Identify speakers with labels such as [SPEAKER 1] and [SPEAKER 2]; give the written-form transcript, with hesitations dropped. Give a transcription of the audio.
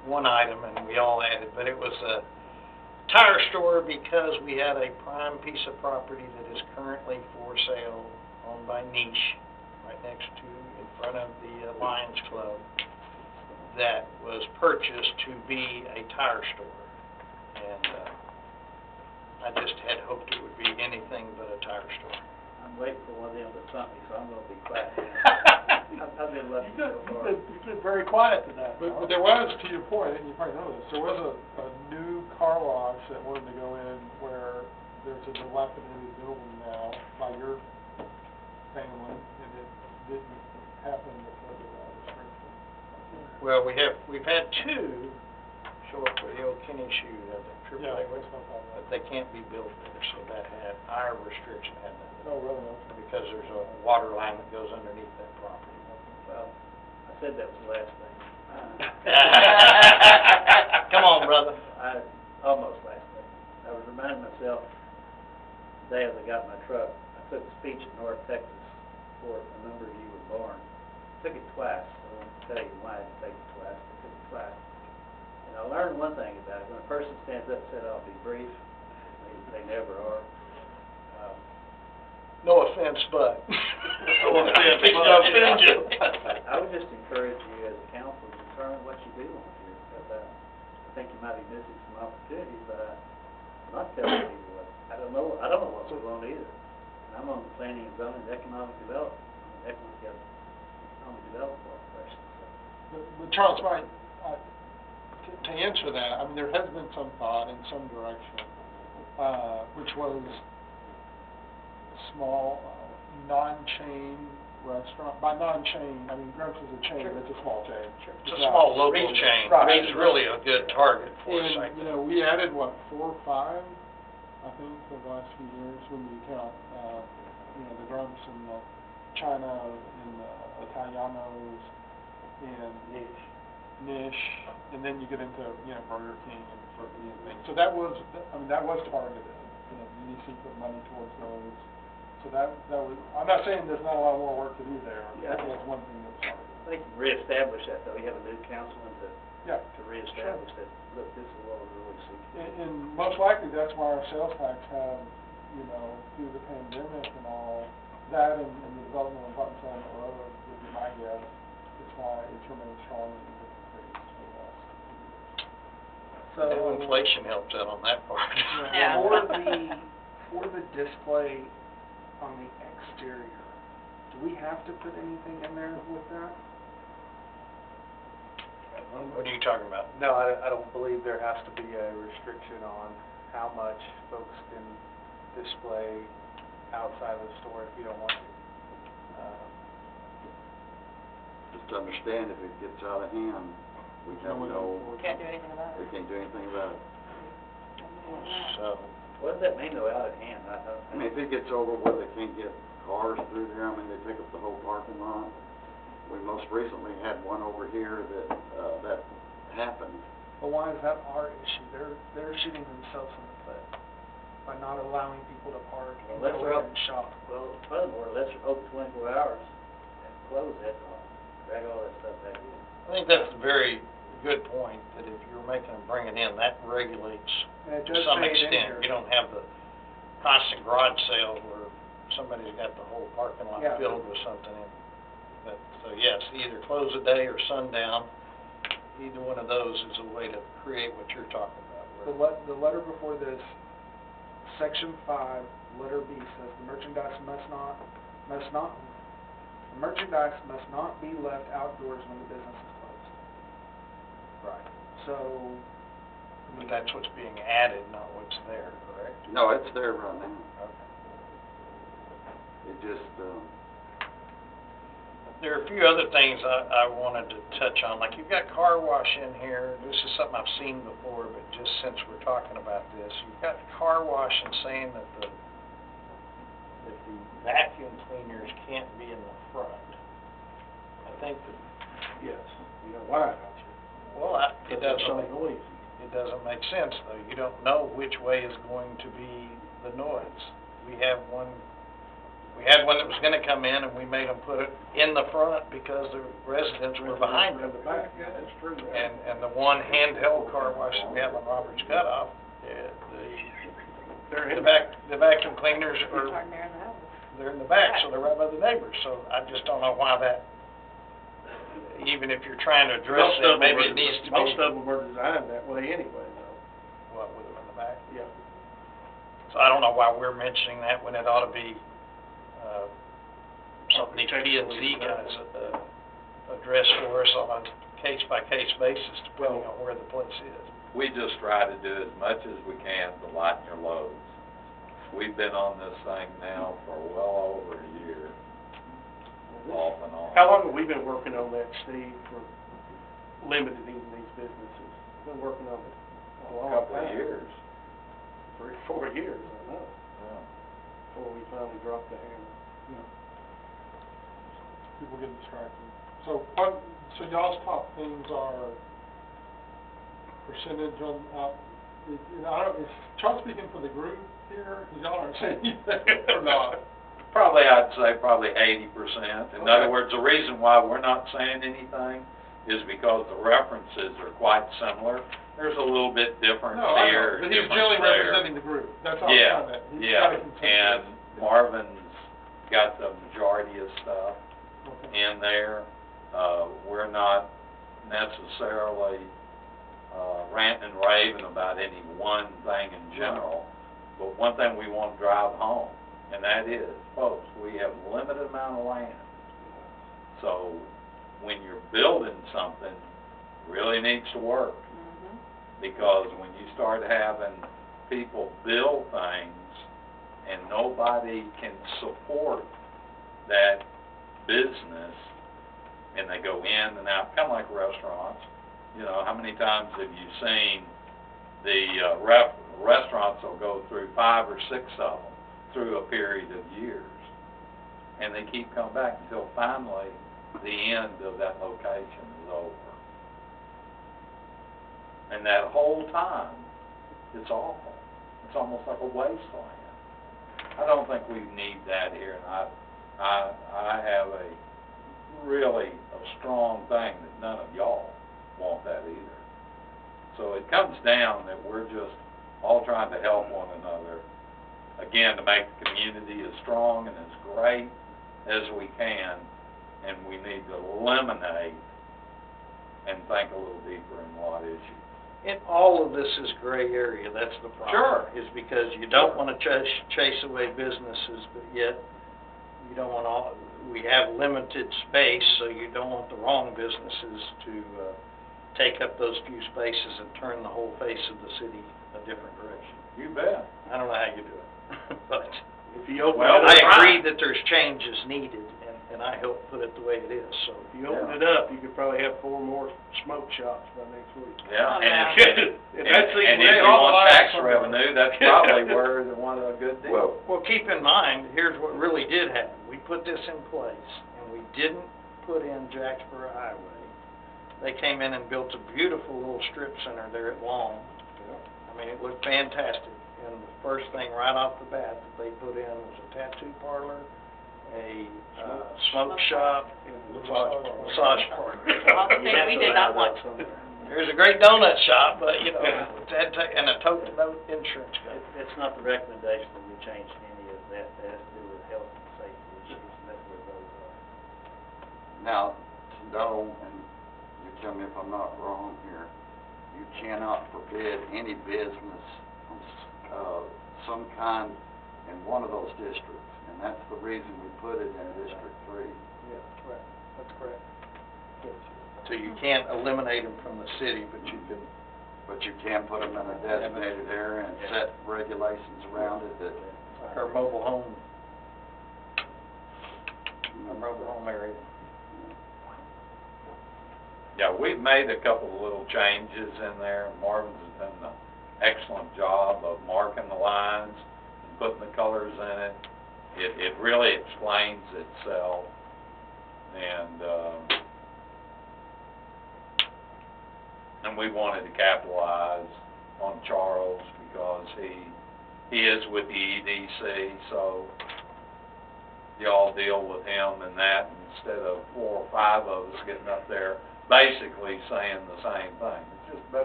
[SPEAKER 1] one item, and we all added, but it was a tire store because we had a prime piece of property that is currently for sale owned by Niche, right next to, in front of the Lions Club, that was purchased to be a tire store. And I just had hoped it would be anything but a tire store.
[SPEAKER 2] I'm waiting for one of them to thump me, so I'm gonna be quiet. I've been lucky so far.
[SPEAKER 3] You've been very quiet tonight.
[SPEAKER 4] But there was, to your point, and you probably know this, there was a new car wash that wanted to go in where there's a dilapidated building now by your family, and it didn't happen because of that restriction.
[SPEAKER 1] Well, we've had two show up with the old Kenny shoe, I think,
[SPEAKER 4] Yeah,
[SPEAKER 1] AAA,
[SPEAKER 4] that's not bad.
[SPEAKER 1] but they can't be built there, so that had, our restriction had that.
[SPEAKER 4] Oh, really? Okay.
[SPEAKER 1] Because there's a water line that goes underneath that property.
[SPEAKER 2] Well, I said that was the last thing.
[SPEAKER 1] Come on, brother.
[SPEAKER 2] Almost last thing. I was reminding myself, the day as I got my truck, I took a speech in North Texas for a number of you were born. Took it twice. I won't tell you why I didn't take it twice. I took it twice. And I learned one thing about it. When a person stands up and says, I'll be brief, they never are.
[SPEAKER 1] No offense, but.
[SPEAKER 4] No offense,
[SPEAKER 1] I think I'll offend you.
[SPEAKER 2] I would just encourage you as a council to determine what you do on here. Because I think you might be missing some opportunities, but I'm not telling you what. I don't know what's going on either. And I'm on the planning and zoning and economic development. I'm an economic development corporation.
[SPEAKER 4] But Charles, Mike, to answer that, I mean, there has been some thought in some direction, which was small, non-chain restaurant. By non-chain, I mean, Grump's is a chain, but it's a small chain.
[SPEAKER 1] It's a small local chain.
[SPEAKER 4] Right.
[SPEAKER 1] It's really a good target for us, I
[SPEAKER 4] And,
[SPEAKER 1] think.
[SPEAKER 4] you know, we added, what, 4 or 5, I think, for the last few years, when you count, you know, the Grumps and the China and the Italianos and Niche, and then you get into, you know, Burger King and Furby and things. So that was, I mean, that was targeted. You know, the EDC put money towards those. So that was, I'm not saying there's not a lot more work to do there.
[SPEAKER 2] Yeah.
[SPEAKER 4] That was one thing that started.
[SPEAKER 2] I think you reestablish that, though. You have a new councilman to
[SPEAKER 4] Yeah.
[SPEAKER 2] reestablish that, look, this is what we're really seeking.
[SPEAKER 4] And most likely, that's why our sales tax have, you know, through the pandemic and all, that and the development of Button Settlement Road would be my guess. It's why it's remained strong and increased for the last
[SPEAKER 3] So,
[SPEAKER 1] Now inflation helps out on that part.
[SPEAKER 5] Yeah.
[SPEAKER 3] for the display on the exterior, do we have to put anything in there with that?
[SPEAKER 1] What are you talking about?
[SPEAKER 6] No, I don't believe there has to be a restriction on how much folks can display outside of the store if you don't want to.
[SPEAKER 7] Just to understand, if it gets out of hand, we have no,
[SPEAKER 5] Can't do anything about
[SPEAKER 7] we
[SPEAKER 5] it.
[SPEAKER 7] can't do anything about it.
[SPEAKER 1] So,
[SPEAKER 2] What does that mean, though, out of hand?
[SPEAKER 7] I mean, if it gets over where they can't get cars through there, I mean, they take up the whole parking lot. We most recently had one over here that happened.
[SPEAKER 3] But why is that our issue? They're shooting themselves in the foot by not allowing people to park and
[SPEAKER 2] Well, let's
[SPEAKER 3] go in and shop.
[SPEAKER 2] Well, furthermore, let's open 24 hours and close it, drag all that stuff back in.
[SPEAKER 1] I think that's a very good point, that if you're making them bring it in, that regulates
[SPEAKER 3] And it
[SPEAKER 1] to
[SPEAKER 3] does
[SPEAKER 1] some
[SPEAKER 3] say it in
[SPEAKER 1] extent.
[SPEAKER 3] here.
[SPEAKER 1] You don't have the constant garage sale where somebody's got the whole parking lot
[SPEAKER 3] Yeah.
[SPEAKER 1] filled with something in. But, so yes, either close a day or sundown, either one of those is a way to create what you're talking about.
[SPEAKER 3] The letter before this, section 5, letter B says the merchandise must not be left outdoors when the business is closed.
[SPEAKER 1] Right.
[SPEAKER 3] So,
[SPEAKER 1] But that's what's being added, not what's there, correct?
[SPEAKER 7] No, it's there right now.
[SPEAKER 1] Okay.
[SPEAKER 7] It just,
[SPEAKER 1] There are a few other things I wanted to touch on, like you've got car wash in here. This is something I've seen before, but just since we're talking about this, you've got car wash and saying that the vacuum cleaners can't be in the front. I think that,
[SPEAKER 6] Yes. You know why, don't you?
[SPEAKER 1] well, it doesn't
[SPEAKER 6] so
[SPEAKER 1] make,
[SPEAKER 6] noisy.
[SPEAKER 1] it doesn't make sense though. You don't know which way is going to be the noise. We have one We had one that was gonna come in, and we made them put it in the front because the residents were behind them.
[SPEAKER 3] Yeah, that's true.
[SPEAKER 1] And the one handheld car wash that we have on Roberts Cutoff, the vacuum cleaners are, they're in the back, so they're right by the neighbors. So I just don't know why that, even if you're trying to address it, maybe it needs to be.
[SPEAKER 3] Most of them are designed that way anyway, though.
[SPEAKER 1] What, with them in the back?
[SPEAKER 3] Yeah.
[SPEAKER 1] So I don't know why we're mentioning that when it ought to be, something these P and Z guys, address for us on a case-by-case basis, depending on where the place is.
[SPEAKER 5] We just try to do as much as we can to lighten your loads. We've been on this thing now for well over a year, off and on.
[SPEAKER 3] How long have we been working on that, Steve, for limiting these businesses? Been working on it a long time.
[SPEAKER 5] Couple of years.
[SPEAKER 3] 3 or 4 years, I know,
[SPEAKER 5] Yeah.
[SPEAKER 3] before we finally dropped the hammer.
[SPEAKER 4] Yeah. People get distracted. So y'all's top things are percentage on, I don't, is Charles speaking for the group here? 'Cause y'all aren't saying anything or not?
[SPEAKER 5] Probably, I'd say probably 80%. In other words, the reason why we're not saying anything is because the references are quite similar. There's a little bit difference
[SPEAKER 4] No, I know,
[SPEAKER 5] here,
[SPEAKER 4] but he's
[SPEAKER 5] difference
[SPEAKER 4] generally
[SPEAKER 5] there.
[SPEAKER 4] representing the group. That's all I'm
[SPEAKER 5] Yeah,
[SPEAKER 4] trying to, he's got a
[SPEAKER 5] yeah,
[SPEAKER 4] consensus.
[SPEAKER 5] and Marvin's got the majority of stuff
[SPEAKER 4] Okay.
[SPEAKER 5] in there. We're not necessarily ranting and raving about any one thing in general, but one thing we want to drive home, and that is, folks, we have a limited amount of land. So when you're building something, it really needs to work. Because when you start having people build things and nobody can support that business, and they go in and out, kind of like restaurants. You know, how many times have you seen the restaurants will go through 5 or 6 of them through a period of years, and they keep coming back until finally the end of that location is over. And that whole time, it's awful. It's almost like a wasteland. I don't think we need that here, and I have a really a strong thing that none of y'all want that either. So it comes down that we're just all trying to help one another, again, to make the community as strong and as great as we can, and we need to eliminate and think a little deeper in what issues.
[SPEAKER 1] And all of this is gray area, that's the problem.
[SPEAKER 5] Sure.
[SPEAKER 1] Is because you don't want to chase away businesses, but yet you don't want all, we have limited space, so you don't want the wrong businesses to take up those few spaces and turn the whole face of the city a different direction.
[SPEAKER 5] You bet.
[SPEAKER 1] I don't know how you do it, but
[SPEAKER 3] If you open
[SPEAKER 5] Well,
[SPEAKER 3] it
[SPEAKER 1] I
[SPEAKER 3] up,
[SPEAKER 1] agree that there's changes needed, and I help put it the way it is, so.
[SPEAKER 3] if you open it up, you could probably have 4 more smoke shops by next week.
[SPEAKER 5] Yeah,
[SPEAKER 8] Oh,
[SPEAKER 5] and
[SPEAKER 3] And
[SPEAKER 5] if,
[SPEAKER 3] that's
[SPEAKER 5] and
[SPEAKER 3] even-
[SPEAKER 5] if you want tax revenue, that's probably where the one of the good deals.
[SPEAKER 1] Well, keep in mind, here's what really did happen. We put this in place, and we didn't put in Jacksboro Highway. They came in and built a beautiful little strip center there at Long. I mean, it looked fantastic. And the first thing right off the bat that they put in was a tattoo parlor, a smoke shop, and a massage parlor.
[SPEAKER 8] Well, the thing we did not want.
[SPEAKER 1] There's a great donut shop, but, you know, and a tote note insurance company.
[SPEAKER 2] It's not the recommendation that we change any of that, that has to do with health and safety issues, and that's where those are.
[SPEAKER 7] Now, to know, and you tell me if I'm not wrong here, you cannot forbid any business from some kind in one of those districts, and that's the reason we put it in District 3.
[SPEAKER 1] Yeah, right, that's correct. So you can't eliminate them from the city, but you can.
[SPEAKER 7] But you can put them in a designated area and set regulations around it that,
[SPEAKER 1] Our mobile home, our mobile home area.
[SPEAKER 5] Yeah, we've made a couple of little changes in there. Marvin's has done an excellent job of marking the lines and putting the colors in it. It really explains itself, and we wanted to capitalize on Charles because he is with the EDC, so y'all deal with him and that, instead of 4 or 5 of us getting up there basically saying the same thing. It's just better